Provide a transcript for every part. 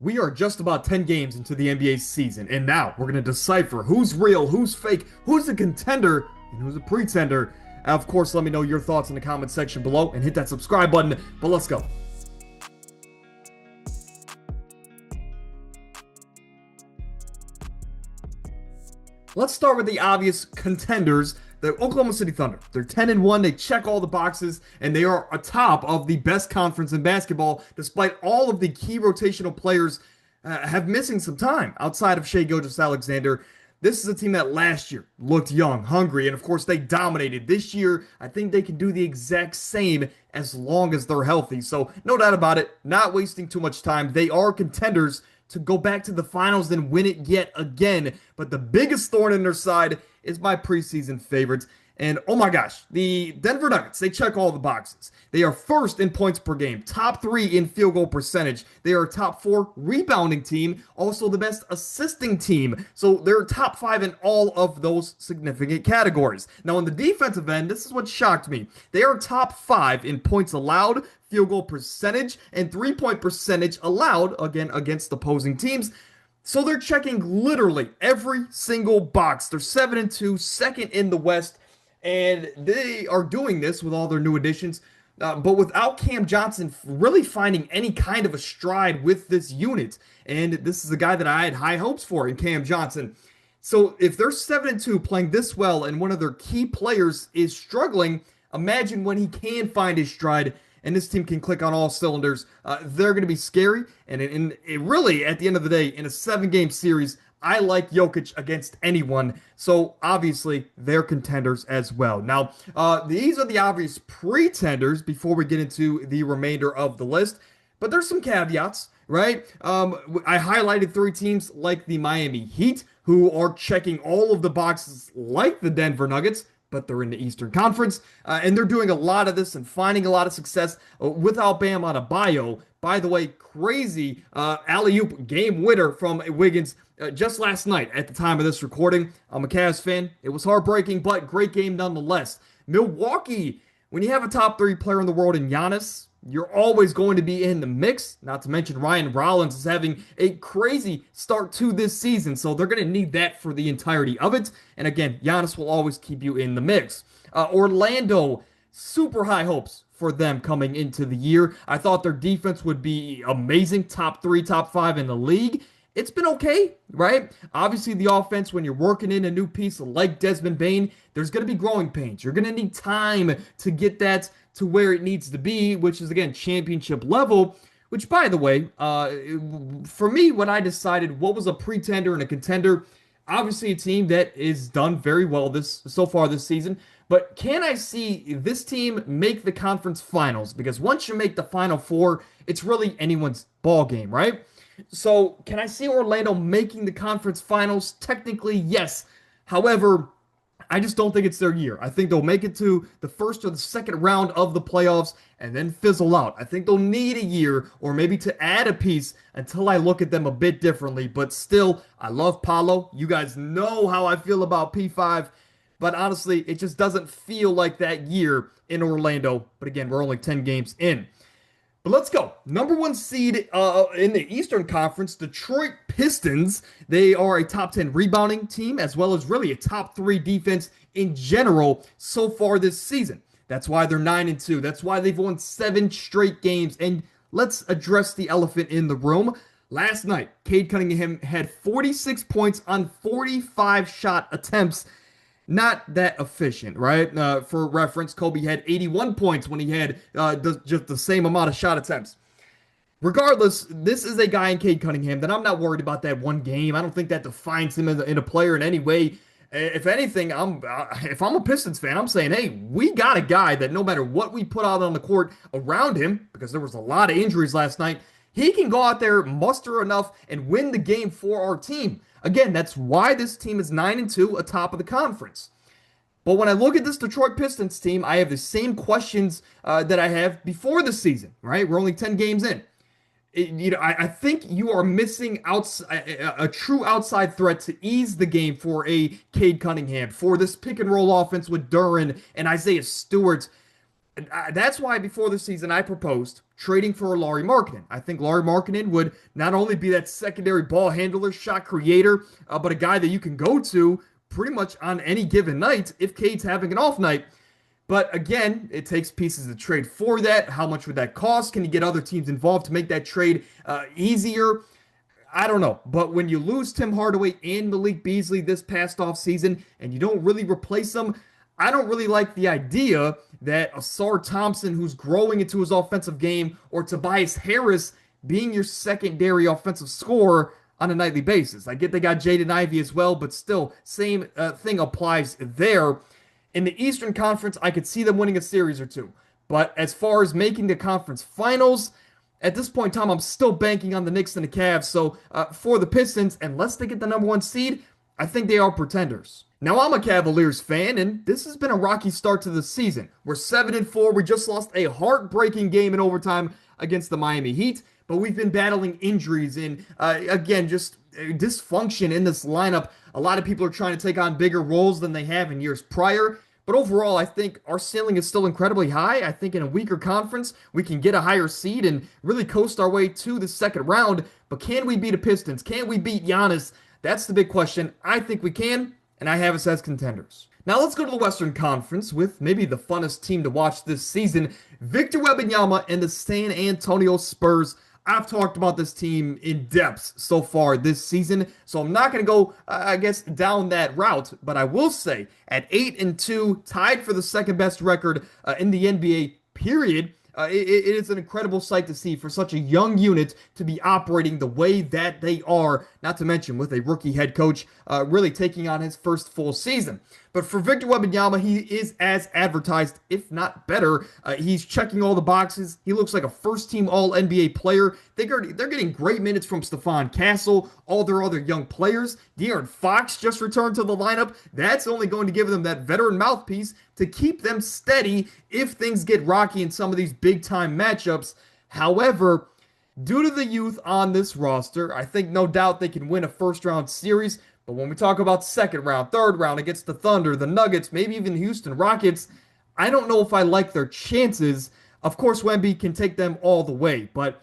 We are just about 10 games into the NBA season, and now we're going to decipher who's real, who's fake, who's a contender, and who's a pretender. Of course, let me know your thoughts in the comment section below and hit that subscribe button, but let's go. Let's start with the obvious contenders, the Oklahoma City Thunder. They're 10-1, they check all the boxes, and they are atop of the best conference in basketball, despite all of the key rotational players have missing some time outside of Shai Gilgeous-Alexander. This is a team that last year looked young, hungry, and of course they dominated. This year, I think they can do the exact same as long as they're healthy. So, no doubt about it, not wasting too much time. They are contenders to go back to the finals and win it yet again. But the biggest thorn in their side is my preseason favorites. And oh my gosh, the Denver Nuggets, they check all the boxes. They are first in points per game, top 3 in field goal percentage. They are a top 4 rebounding team, also the best assisting team. So they're top 5 in all of those significant categories. Now, on the defensive end, this is what shocked me. They are top 5 in points allowed, field goal percentage, and 3-point percentage allowed, again, against opposing teams. So they're checking literally every single box. They're 7-2, second in the West. And they are doing this with all their new additions, but without Cam Johnson really finding any kind of a stride with this unit. And this is a guy that I had high hopes for in Cam Johnson. So if they're 7-2 playing this well and one of their key players is struggling, imagine when he can find his stride and this team can click on all cylinders. They're going to be scary. And really, at the end of the day, in a 7-game series, I like Jokic against anyone, so obviously they're contenders as well. Now, these are the obvious pretenders before we get into the remainder of the list, but there's some caveats, right? I highlighted 3 teams like the Miami Heat, who are checking all of the boxes like the Denver Nuggets, but they're in the Eastern Conference, and they're doing a lot of this and finding a lot of success without Bam Adebayo. By the way, crazy alley-oop game winner from Wiggins just last night at the time of this recording. I'm a Cavs fan. It was heartbreaking, but great game nonetheless. Milwaukee, when you have a top 3 player in the world in Giannis, you're always going to be in the mix. Not to mention Ryan Rollins is having a crazy start to this season, so they're going to need that for the entirety of it. And again, Giannis will always keep you in the mix. Orlando, super high hopes for them coming into the year. I thought their defense would be amazing, top 3, top 5 in the league. It's been okay, right? Obviously, the offense, when you're working in a new piece like Desmond Bane, there's going to be growing pains. You're going to need time to get that to where it needs to be, which is, again, championship level. Which, by the way, for me, when I decided what was a pretender and a contender, obviously a team that is done very well so far this season. But can I see this team make the conference finals? Because once you make the Final Four, it's really anyone's ball game, right? So, can I see Orlando making the conference finals? Technically, yes. However, I just don't think it's their year. I think they'll make it to the first or the second round of the playoffs and then fizzle out. I think they'll need a year or maybe to add a piece until I look at them a bit differently. But still, I love Paolo. You guys know how I feel about P5. But honestly, it just doesn't feel like that year in Orlando. But again, we're only 10 games in. But let's go. Number 1 seed in the Eastern Conference, Detroit Pistons. They are a top 10 rebounding team as well as really a top 3 defense in general so far this season. That's why they're 9-2. That's why they've won 7 straight games. And let's address the elephant in the room. Last night, Cade Cunningham had 46 points on 45 shot attempts. Not that efficient, right? For reference, Kobe had 81 points when he had just the same amount of shot attempts. Regardless, this is a guy in Cade Cunningham that I'm not worried about that one game. I don't think that defines him in a player in any way. If anything, if I'm a Pistons fan, I'm saying, hey, we got a guy that no matter what we put out on the court around him, because there was a lot of injuries last night, he can go out there, muster enough, and win the game for our team. Again, that's why this team is 9-2 atop of the conference. But when I look at this Detroit Pistons team, I have the same questions that I have before the season, right? We're only 10 games in. I think you are missing a true outside threat to ease the game for a Cade Cunningham, for this pick and roll offense with Duran and Isaiah Stewart. That's why before the season I proposed trading for Larry Markkinen. I think Larry Markkinen would not only be that secondary ball handler, shot creator, but a guy that you can go to pretty much on any given night if Cade's having an off night. But again, it takes pieces to trade for that. How much would that cost? Can you get other teams involved to make that trade easier? I don't know. But when you lose Tim Hardaway and Malik Beasley this past offseason and you don't really replace them, I don't really like the idea that Asar Thompson, who's growing into his offensive game, or Tobias Harris being your secondary offensive scorer on a nightly basis. I get they got Jaden Ivey as well, but still, same thing applies there. In the Eastern Conference, I could see them winning a series or two. But as far as making the conference finals, at this point in time, I'm still banking on the Knicks and the Cavs. So for the Pistons, unless they get the number one seed, I think they are pretenders. Now, I'm a Cavaliers fan, and this has been a rocky start to the season. We're 7-4. We just lost a heartbreaking game in overtime against the Miami Heat, but we've been battling injuries and, again, just dysfunction in this lineup. A lot of people are trying to take on bigger roles than they have in years prior. But overall, I think our ceiling is still incredibly high. I think in a weaker conference, we can get a higher seed and really coast our way to the second round. But can we beat the Pistons? Can we beat Giannis? That's the big question. I think we can, and I have us as contenders. Now let's go to the Western Conference with maybe the funnest team to watch this season, Victor Wembanyama and the San Antonio Spurs. I've talked about this team in depth so far this season, so I'm not going to go, I guess, down that route. But I will say, at 8-2, tied for the second best record in the NBA, period. It is an incredible sight to see for such a young unit to be operating the way that they are, not to mention with a rookie head coach really taking on his first full season. But for Victor Wembanyama, he is as advertised, if not better. He's checking all the boxes. He looks like a first-team All-NBA player. They're getting great minutes from Stephon Castle, all their other young players. De'Aaron Fox just returned to the lineup. That's only going to give them that veteran mouthpiece to keep them steady if things get rocky in some of these big-time matchups. However, due to the youth on this roster, I think no doubt they can win a first-round series. But when we talk about second round, third round against the Thunder, the Nuggets, maybe even Houston Rockets, I don't know if I like their chances. Of course, Wemby can take them all the way. But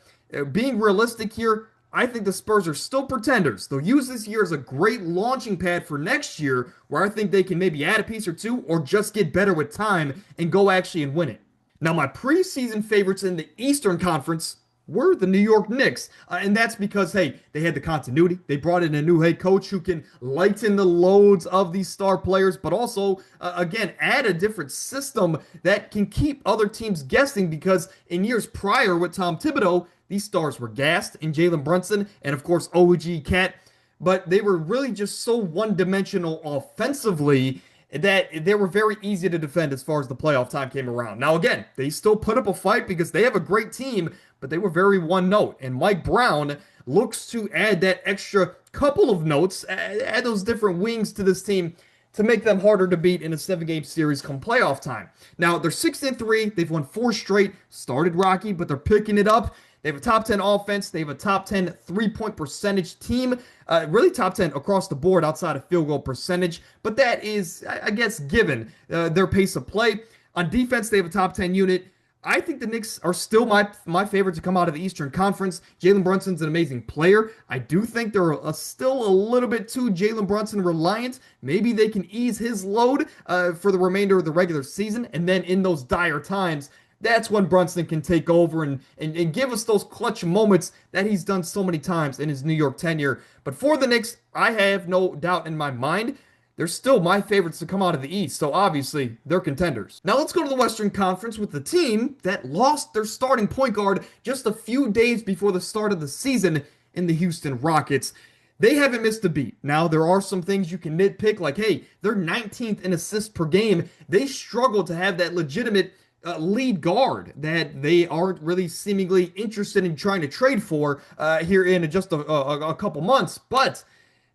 being realistic here, I think the Spurs are still pretenders. They'll use this year as a great launching pad for next year, where I think they can maybe add a piece or two or just get better with time and go actually and win it. Now, my preseason favorites in the Eastern Conference were the New York Knicks. And that's because, hey, they had the continuity. They brought in a new head coach who can lighten the loads of these star players, but also, again, add a different system that can keep other teams guessing because in years prior with Tom Thibodeau, these stars were gassed in Jalen Brunson and, of course, OG Cat, but they were really just so one-dimensional offensively that they were very easy to defend as far as the playoff time came around. Now, again, they still put up a fight because they have a great team, but they were very one note. And Mike Brown looks to add that extra couple of notes, add those different wings to this team to make them harder to beat in a 7-game series come playoff time. Now, they're 6-3. They've won 4 straight. Started rocky, but they're picking it up. They have a top 10 offense. They have a top 10 3-point percentage team. Really top 10 across the board outside of field goal percentage. But that is, I guess, given their pace of play. On defense, they have a top 10 unit. I think the Knicks are still my favorite to come out of the Eastern Conference. Jalen Brunson's an amazing player. I do think they're still a little bit too Jalen Brunson reliant. Maybe they can ease his load for the remainder of the regular season. And then in those dire times, that's when Brunson can take over and give us those clutch moments that he's done so many times in his New York tenure. But for the Knicks, I have no doubt in my mind, they're still my favorites to come out of the East, so obviously they're contenders. Now let's go to the Western Conference with the team that lost their starting point guard just a few days before the start of the season in the Houston Rockets. They haven't missed a beat. Now, there are some things you can nitpick, like, hey, they're 19th in assists per game. They struggle to have that legitimate lead guard that they aren't really seemingly interested in trying to trade for here in just a couple months. But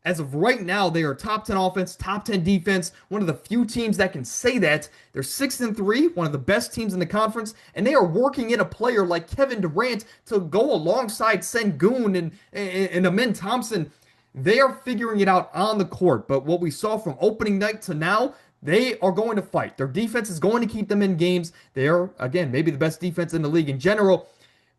as of right now, they are top 10 offense, top 10 defense, one of the few teams that can say that. They're 6-3, one of the best teams in the conference, and they are working in a player like Kevin Durant to go alongside Sengun and Amin Thompson. They are figuring it out on the court, but what we saw from opening night to now, They are going to fight. Their defense is going to keep them in games. They are, again, maybe the best defense in the league in general.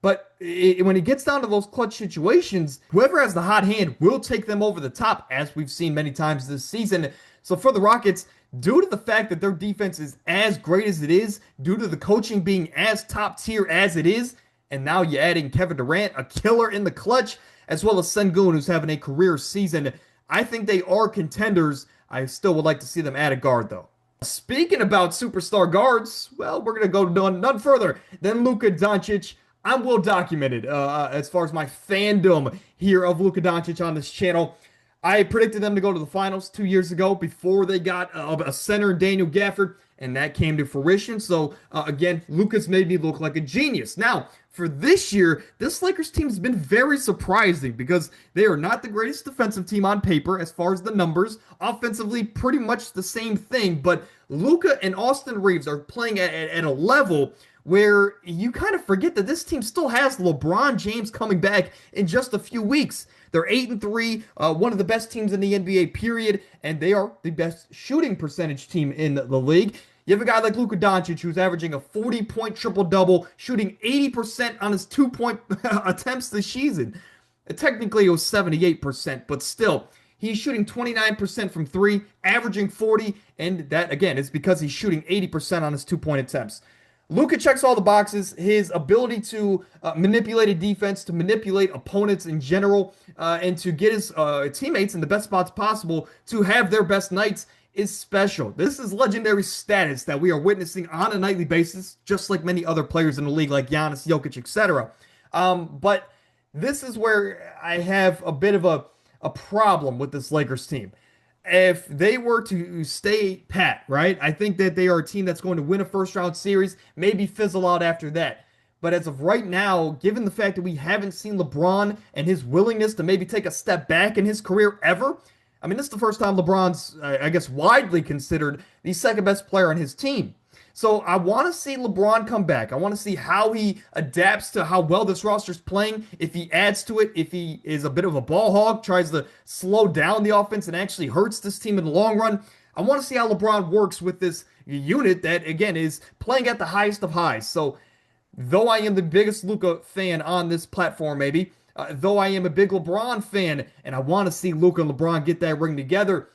But when it gets down to those clutch situations, whoever has the hot hand will take them over the top, as we've seen many times this season. So for the Rockets, due to the fact that their defense is as great as it is, due to the coaching being as top tier as it is, and now you're adding Kevin Durant, a killer in the clutch, as well as Sengun, who's having a career season, I think they are contenders. I still would like to see them add a guard, though. Speaking about superstar guards, well, we're going to go none further than Luka Doncic. I'm well documented as far as my fandom here of Luka Doncic on this channel. I predicted them to go to the finals 2 years ago before they got a center, Daniel Gafford, and that came to fruition. So, again, Luka's made me look like a genius. Now, for this year, this Lakers team has been very surprising because they are not the greatest defensive team on paper as far as the numbers. Offensively, pretty much the same thing, but Luka and Austin Reeves are playing at a level where you kind of forget that this team still has LeBron James coming back in just a few weeks. They're 8-3, one of the best teams in the NBA, period, and they are the best shooting percentage team in the league. You have a guy like Luka Doncic who's averaging a 40-point triple-double, shooting 80% on his two-point attempts this season. Technically, it was 78%, but still, he's shooting 29% from three, averaging 40, and that, again, is because he's shooting 80% on his two-point attempts. Luka checks all the boxes. His ability to manipulate a defense, to manipulate opponents in general, and to get his teammates in the best spots possible to have their best nights is special. This is legendary status that we are witnessing on a nightly basis, just like many other players in the league, like Giannis, Jokic, etc. But this is where I have a bit of a problem with this Lakers team. If they were to stay pat, right, I think that they are a team that's going to win a first round series, maybe fizzle out after that. But as of right now, given the fact that we haven't seen LeBron and his willingness to maybe take a step back in his career ever, I mean, this is the first time LeBron's, I guess, widely considered the second best player on his team. So I want to see LeBron come back. I want to see how he adapts to how well this roster's playing, if he adds to it, if he is a bit of a ball hog, tries to slow down the offense and actually hurts this team in the long run. I want to see how LeBron works with this unit that, again, is playing at the highest of highs. So though I am the biggest Luka fan on this platform, maybe, though I am a big LeBron fan, and I want to see Luka and LeBron get that ring together,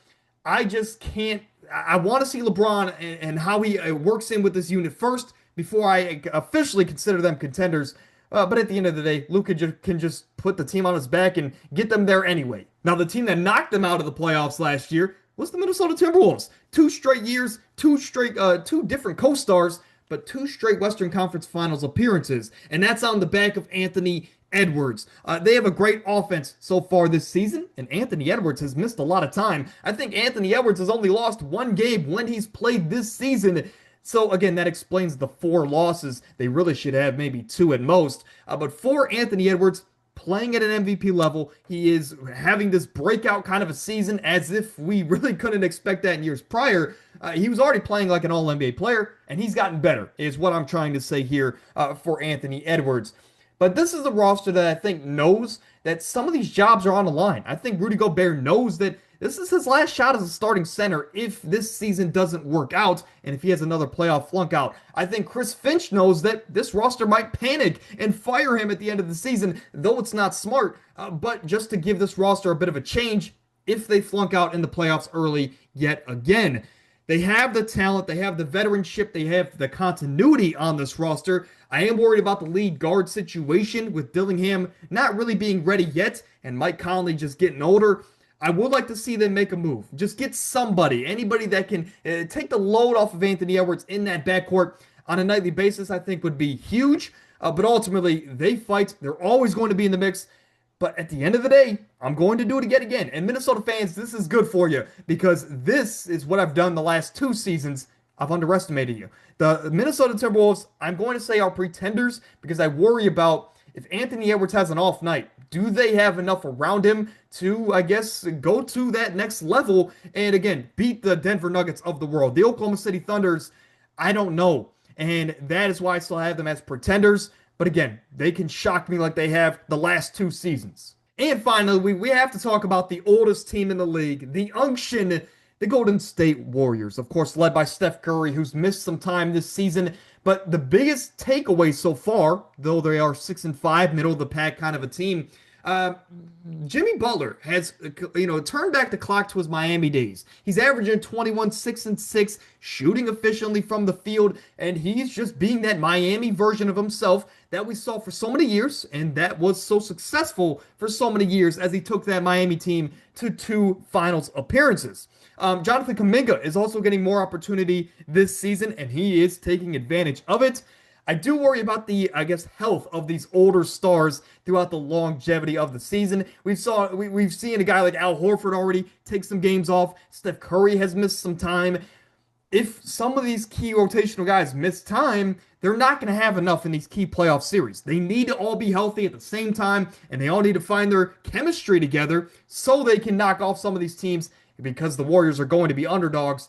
I just can't. I want to see LeBron and how he works in with this unit first before I officially consider them contenders. But at the end of the day, Luka can just put the team on his back and get them there anyway. Now, the team that knocked them out of the playoffs last year was the Minnesota Timberwolves. 2 straight years, two different co-stars, but 2 straight Western Conference Finals appearances. And that's on the back of Anthony Edwards. They have a great offense so far this season, and Anthony Edwards has missed a lot of time. I think Anthony Edwards has only lost 1 game when he's played this season. So again, that explains the 4 losses. They really should have maybe 2 at most. But for Anthony Edwards, playing at an MVP level, he is having this breakout kind of a season as if we really couldn't expect that in years prior. He was already playing like an all-NBA player, and he's gotten better, is what I'm trying to say here for Anthony Edwards. But this is a roster that I think knows that some of these jobs are on the line. I think Rudy Gobert knows that this is his last shot as a starting center if this season doesn't work out and if he has another playoff flunk out. I think Chris Finch knows that this roster might panic and fire him at the end of the season, though it's not smart, but just to give this roster a bit of a change if they flunk out in the playoffs early yet again. They have the talent, they have the veteranship, they have the continuity on this roster. I am worried about the lead guard situation with Dillingham not really being ready yet and Mike Conley just getting older. I would like to see them make a move. Just get somebody, anybody that can take the load off of Anthony Edwards in that backcourt on a nightly basis, I think would be huge. But ultimately, they fight. They're always going to be in the mix. But at the end of the day, I'm going to do it again. And Minnesota fans, this is good for you because this is what I've done the last 2 seasons. I've underestimated you. The Minnesota Timberwolves, I'm going to say, are pretenders because I worry about if Anthony Edwards has an off night, do they have enough around him to, I guess, go to that next level and, again, beat the Denver Nuggets of the world? The Oklahoma City Thunders, I don't know. And that is why I still have them as pretenders. But again, they can shock me like they have the last 2 seasons. And finally, we have to talk about the oldest team in the league, the unction The Golden State Warriors, of course, led by Steph Curry, who's missed some time this season. But the biggest takeaway so far, though they are 6-5, middle of the pack kind of a team, uh, Jimmy Butler has, turned back the clock to his Miami days. He's averaging 21, 6-6, shooting efficiently from the field, and he's just being that Miami version of himself that we saw for so many years, and that was so successful for so many years as he took that Miami team to two finals appearances. Jonathan Kuminga is also getting more opportunity this season, and he is taking advantage of it. I do worry about the, I guess, health of these older stars throughout the longevity of the season. We've seen a guy like Al Horford already take some games off. Steph Curry has missed some time. If some of these key rotational guys miss time, they're not going to have enough in these key playoff series. They need to all be healthy at the same time, and they all need to find their chemistry together so they can knock off some of these teams because the Warriors are going to be underdogs.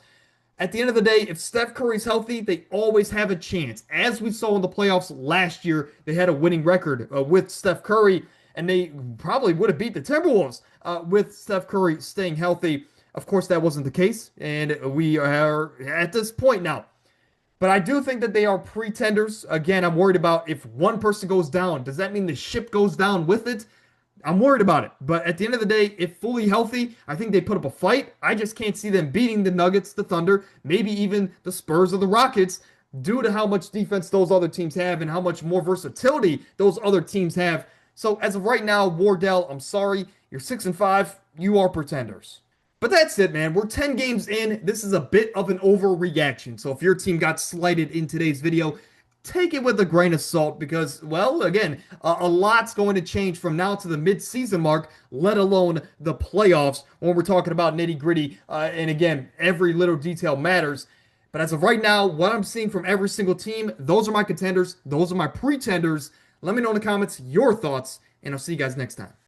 At the end of the day, if Steph Curry's healthy, they always have a chance. As we saw in the playoffs last year, they had a winning record with Steph Curry, and they probably would have beat the Timberwolves with Steph Curry staying healthy. Of course, that wasn't the case, and we are at this point now. But I do think that they are pretenders. Again, I'm worried about if one person goes down, does that mean the ship goes down with it? I'm worried about it. But at the end of the day, if fully healthy, I think they put up a fight. I just can't see them beating the Nuggets, the Thunder, maybe even the Spurs or the Rockets due to how much defense those other teams have and how much more versatility those other teams have. So as of right now, Wardell, I'm sorry. You're 6-5. You are pretenders. But that's it, man. We're 10 games in. This is a bit of an overreaction. So if your team got slighted in today's video, take it with a grain of salt because, well, again, a lot's going to change from now to the mid-season mark, let alone the playoffs when we're talking about nitty-gritty. And again, every little detail matters. But as of right now, what I'm seeing from every single team, those are my contenders. Those are my pretenders. Let me know in the comments your thoughts, and I'll see you guys next time.